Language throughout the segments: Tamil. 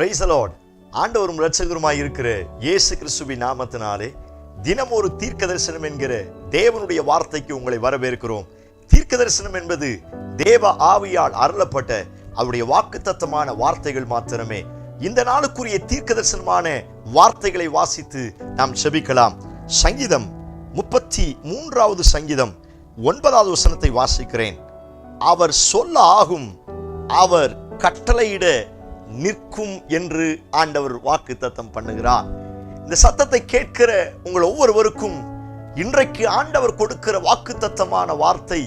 Price the Lord. ஆண்டவரும் இரட்சகருமாய் இருக்கிற இயேசு கிறிஸ்துவின் நாமத்தினாலே தினம் ஒரு தீர்க்க தரிசனம் என்கிற தேவனுடைய வார்த்தைக்கு உங்களை வரவேற்கிறோம். தீர்க்க தரிசனம் என்பது தேவ ஆவியால் அருளப்பட்ட அவருடைய வாக்குத்தத்தமான வார்த்தைகள் மாத்திரமே. இந்த நாளுக்குரிய தீர்க்க தரிசனமான வார்த்தைகளை வாசித்து நாம் செபிக்கலாம். சங்கீதம் 33வது சங்கீதம் 9வது வசனத்தை வாசிக்கிறேன். அவர் சொல்ல ஆகும், அவர் கட்டளையிட நிற்கும் என்று ஆண்டவர் வாக்குத்தத்தம் பண்ணுகிறார். இந்த சத்தத்தை கேட்கிற உங்கள் ஒவ்வொருவருக்கும் இன்றைக்கு ஆண்டவர் கொடுக்கிற வாக்குத்தத்தமான வார்த்தை,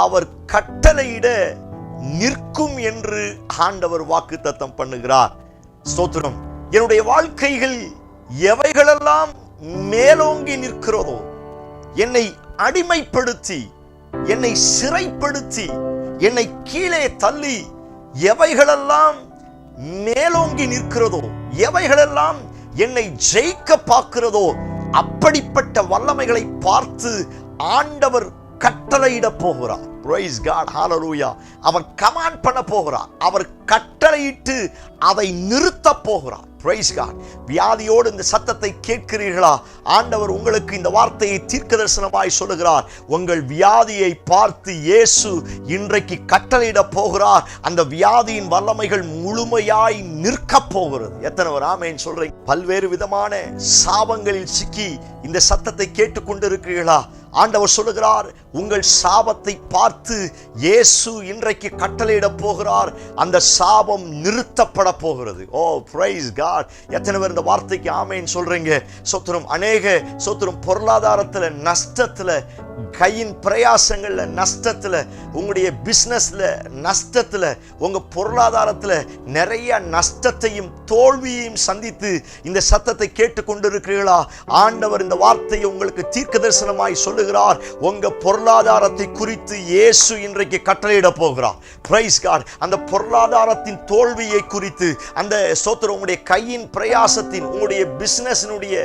அவர் கட்டளையிட நிற்கும் என்று ஆண்டவர் வாக்குத்தத்தம் பண்ணுகிறார். ஸ்தோத்திரம். என்னுடைய வாழ்க்கைகள் எவைகளெல்லாம் மேலோங்கி நிற்கிறதோ, என்னை அடிமைப்படுத்தி, என்னை சிறைப்படுத்தி, என்னை கீழே தள்ளி எவைகளெல்லாம் மேலோங்கி நிற்கிறதோ, எவைகளெல்லாம் என்னை ஜெயிக்க பார்க்கிறதோ, அப்படிப்பட்ட வல்லமைகளை பார்த்து ஆண்டவர் கட்டளையிட போகிறார். பிரைஸ் காட், ஹல்லேலூயா. அவர் கமாண்ட் பண்ண போகிறார். அவர் கட்டளையிட்டு அதை நிறுத்த போகிறார். Praise God. வியாதியோடு இந்த சத்தத்தை கேட்கிறீர்களா? ஆண்டவர் உங்களுக்கு இந்த வார்த்தையை தீர்க்க தரிசனமாய் சொல்லுகிறார். உங்கள் வியாதியை பார்த்து இயேசு இன்றைக்கு கட்டளையிட போகிறார். அந்த வியாதியின் வல்லமைகள் முழுமையாய் நிற்க போகிறது. எத்தனை பேர் ஆமென் சொல்றீங்க? பல்வேறு விதமான சாபங்களில் சிக்கி இந்த சத்தத்தை கேட்டுக்கொண்டிருக்கிறீர்களா? ஆண்டவர் சொல்லுகிறார், உங்கள் சாபத்தை பார்த்து இயேசு இன்றைக்கு கட்டளையிட போகிறார். அந்த சாபம் நிறுத்தப்பட போகிறது. ஓ பிரைஸ் காட். எத்தனை பேர் இந்த வார்த்தைக்கு ஆமென் சொல்றீங்க? சோத்திரம். அநேக சோத்திரம் பொருளாதாரத்துல நஷ்டத்துல, கையின் பிரயாசங்கள்ல நஷ்டத்துல, உங்களுடைய பிசினஸ்ல நஷ்டத்துல, உங்க பொருளாதாரத்துல நிறைய நஷ்டத்தையும் தோல்வியையும் சந்தித்து இந்த சத்தத்தை கேட்டுக்கொண்டிருக்கிறீர்களா? ஆண்டவர் இந்த வார்த்தையை உங்களுக்கு தீர்க்க தரிசனமாய் சொல்லுகிறார். உங்க பொருளாதாரத்தை குறித்து இயேசு இன்றைக்கு கட்டளையிட போகிறார். Praise God. அந்த பொருளாதாரத்தின் தோல்வியை குறித்து, அந்த ஸ்தோத்திரம், உங்களுடைய கையின் பிரயாசத்தின், உங்களுடைய பிசினஸினுடைய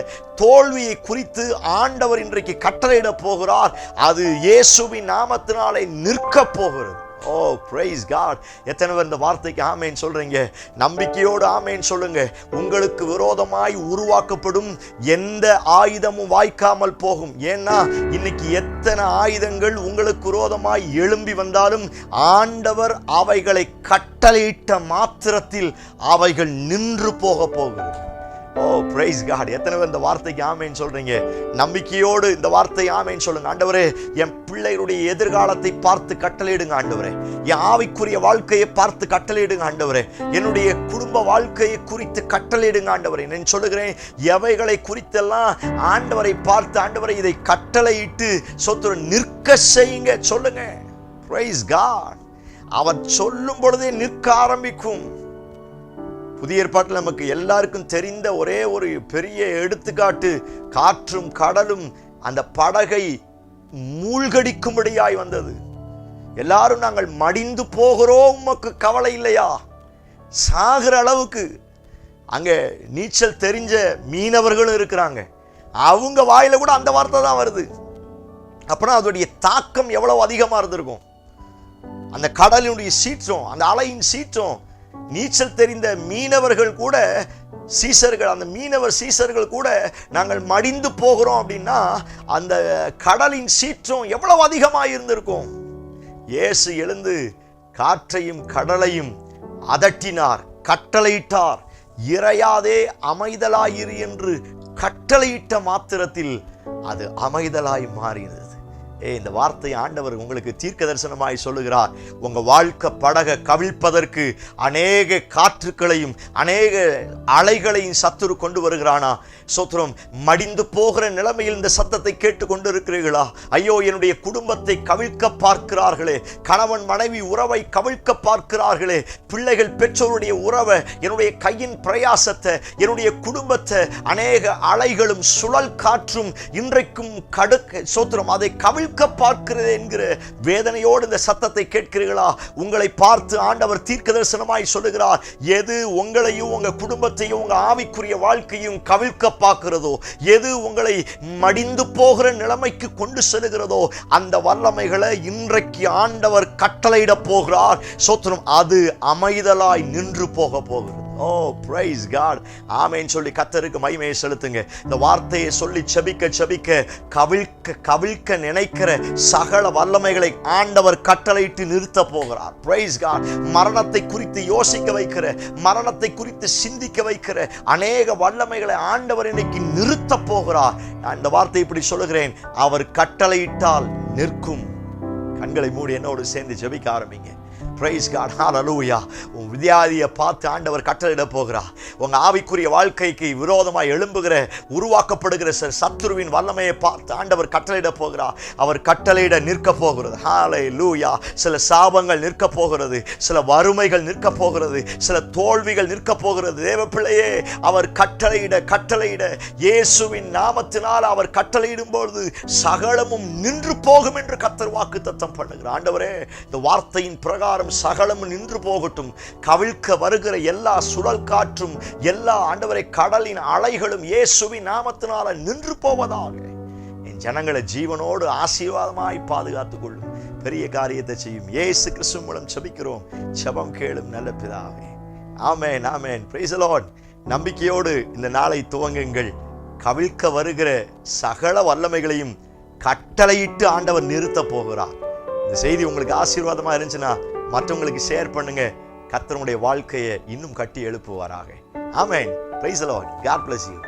தோல்வியை குறித்து ஆண்டவர் இன்றைக்கு கட்டளையிட போகிறார். அது இயேசுவின் நாமத்தினாலே நிற்க போகிறது. ஓ பிரைஸ் காட். எத்தனை பேர் இந்த வார்த்தைக்கு ஆமென் சொல்றீங்க? நம்பிக்கையோடு ஆமென் சொல்லுங்க. உங்களுக்கு விரோதமாய் உருவாக்கப்படும் எந்த ஆயுதமும் வாய்க்காமல் போகும். ஏன்னா இன்னைக்கு எத்தனை ஆயுதங்கள் உங்களுக்கு விரோதமாய் எழும்பி வந்தாலும் ஆண்டவர் அவைகளை கட்டளையிட்ட மாத்திரத்தில் அவைகள் நின்று போக போகிறது. ஓ பிரைஸ் காட். எத்தனை பேர் இந்த வார்த்தைக்கு ஆமென் சொல்றீங்க? நம்பிக்கையோடு இந்த வார்த்தை ஆமென் சொல்லுங்க. ஆண்டவரே, என் பிள்ளைகளுடைய எதிர்காலத்தை பார்த்து கட்டளையிடுங்க ஆண்டவரே. என் ஆவிக்குரிய வாழ்க்கையை பார்த்து கட்டளையிடுங்க ஆண்டவரே. என்னுடைய குடும்ப வாழ்க்கையை குறித்து கட்டளையிடுங்க ஆண்டவரே. நான் சொல்லுகிறேன், எவைகளை குறித்தெல்லாம் ஆண்டவரை பார்த்து, ஆண்டவரை இதை கட்டளையிட்டு சொத்து நிற்க செய்யுங்க சொல்லுங்க. Price God. அவர் சொல்லும் பொழுதே நிற்க ஆரம்பிக்கும். புதிய ஏற்பாட்டில் நமக்கு எல்லாருக்கும் தெரிந்த ஒரே ஒரு பெரிய எடுத்துக்காட்டு, காற்றும் கடலும் அந்த படகை மூழ்கடிக்கும்படியாய் வந்தது. எல்லாரும் நாங்கள் மடிந்து போகிறோம், உமக்கு கவலை இல்லையா? சாகிற அளவுக்கு அங்கே நீச்சல் தெரிஞ்ச மீனவர்களும் இருக்கிறாங்க. அவங்க வாயில கூட அந்த வார்த்தை தான் வருது. அப்படின்னா அதோடைய தாக்கம் எவ்வளவு அதிகமா இருந்திருக்கும். அந்த கடலினுடைய சீற்றம், அந்த அலையின் சீற்றம், நீச்சல் தெரிந்த மீனவர்கள் கூட, சீசர்கள், அந்த மீனவர் சீசர்கள் கூட நாங்கள் மடிந்து போகிறோம் அப்படின்னா அந்த கடலின் சீற்றம் எவ்வளவு அதிகமாக இருந்திருக்கும். இயேசு எழுந்து காற்றையும் கடலையும் அதட்டினார், கட்டளையிட்டார். இறையாதே அமைதலாயிரு என்று கட்டளையிட்ட மாத்திரத்தில் அது அமைதலாய் மாறினது. இந்த வார்த்தை ஆண்டவர் உங்களுக்கு தீர்க்க தரிசனமாய் சொல்லுகிறார். உங்க வாழ்க்கை படகை கவிழ்ப்பதற்கு அநேக காற்றுக்களையும் அநேக அலைகளையும் சத்துரு கொண்டு வருகிறானா? சோத்திரம். மடிந்து போகிற நிலைமையில் இந்த சத்தத்தை கேட்டு கொண்டு இருக்கிறீர்களா? ஐயோ, என்னுடைய குடும்பத்தை கவிழ்க்க பார்க்கிறார்களே, கணவன் மனைவி உறவை கவிழ்க்க பார்க்கிறார்களே, பிள்ளைகள் பெற்றோருடைய உறவை, என்னுடைய கையின் பிரயாசத்தை, என்னுடைய குடும்பத்தை அநேக அலைகளும் சுழல் காற்றும் இன்றைக்கும் சோத்திரம் அதை கவிழ்க்க பார்க்கிறது என்கிற வேதனையோடு இந்த சத்தத்தை கேட்கிறீர்களா? உங்களை பார்த்து ஆண்டவர் தீர்க்க தரிசனமாய் சொல்லுகிறார், எது உங்களையும் உங்க குடும்பத்தையும் உங்க ஆவிக்குரிய வாழ்க்கையும் கவிழ்க்க பார்க்கிறதோ, எது உங்களை மடிந்து போகிற நிலைமைக்கு கொண்டு செல்கிறதோ, அந்த வல்லமைகளை இன்றைக்கு ஆண்டவர் கட்டளையிட போகிறார். சோத்திரம். அது அமைதலாய் நின்று போக போகிறது. ஓ ஓ பிரைஸ் காட். ஆமென் சொல்லி கர்த்தருக்கு மகிமையை செலுத்துங்க. இந்த வார்த்தையை சொல்லி செபிக்க செபிக்க கவிழ்க்க நினைக்கிற சகல வல்லமைகளை ஆண்டவர் கட்டளையிட்டு நிறுத்த போகிறார். Praise God. மரணத்தை குறித்து யோசிக்க வைக்கிற, மரணத்தை குறித்து சிந்திக்க வைக்கிற அநேக வல்லமைகளை ஆண்டவர் இன்னைக்கு நிறுத்த போகிறார். நான் இந்த வார்த்தை இப்படி சொல்லுகிறேன், அவர் கட்டளையிட்டால் நிற்கும். கண்களை மூடி என்னோடு சேர்ந்து ஜெபிக்க ஆரம்பிங்க. Praise God, hallelujah. உன் வியாதியை பார்த்து ஆண்டவர் கட்டளையிட போகிறார். உங்க ஆவிக்குரிய வாழ்க்கைக்கு விரோதமாய் எழும்புகிற உருவாக்கப்படுகிற சத்துருவின் வல்லமையை பார்த்து ஆண்டவர் கட்டளையிட போகிறார். அவர் கட்டளையிட நிற்க போகிறது. ஹalleluya. சில சாபங்கள் நிற்க போகிறது, சில வறுமைகள் நிற்க போகிறது, சில தோல்விகள் நிற்க போகிறது. தேவ பிள்ளையே, அவர் கட்டளையிட இயேசுவின் நாமத்தினால் அவர் கட்டளையிடும் பொழுது சகலமும் நின்று போகும் என்று கர்த்தர் வாக்குத்தத்தம் பண்ணுகிறார். ஆண்டவரே, இந்த வார்த்தையின் பிரகாரம் சகலமும் நின்று போகட்டும். கவிழ்க்க வருகிற எல்லா சுழல் காற்றும், எல்லா ஆண்டவரை கடலின் அலைகளும் இயேசுவின் நாமத்தினால நின்று போவதாக. என் ஜனங்களை ஜீவனோடு ஆசீர்வாதமாய் பாதுகாத்துக் கொள்ளும். பெரிய காரியத்தை செய்யும். இயேசு கிறிஸ்து மூலம் ஜெபிக்கிறோம். ஜெபம் கேளும் நல்ல பிதாவே. Amen, amen. Praise the Lord. நம்பிக்கையோடு இந்த நாளை துவங்குங்கள். கவிழ்க்க வருகிற சகல வல்லமைகளையும் கட்டளையிட்டு ஆண்டவர் நிறுத்த போகிறார். இந்த செய்தி உங்களுக்கு ஆசீர்வாதமா இருந்துச்சுன்னா மற்றவங்களுக்கு ஷேர் பண்ணுங்க. கர்த்தருடைய வாழ்க்கையை இன்னும் கட்டி எழுப்புவாராக. Amen. Praise the Lord. God bless you.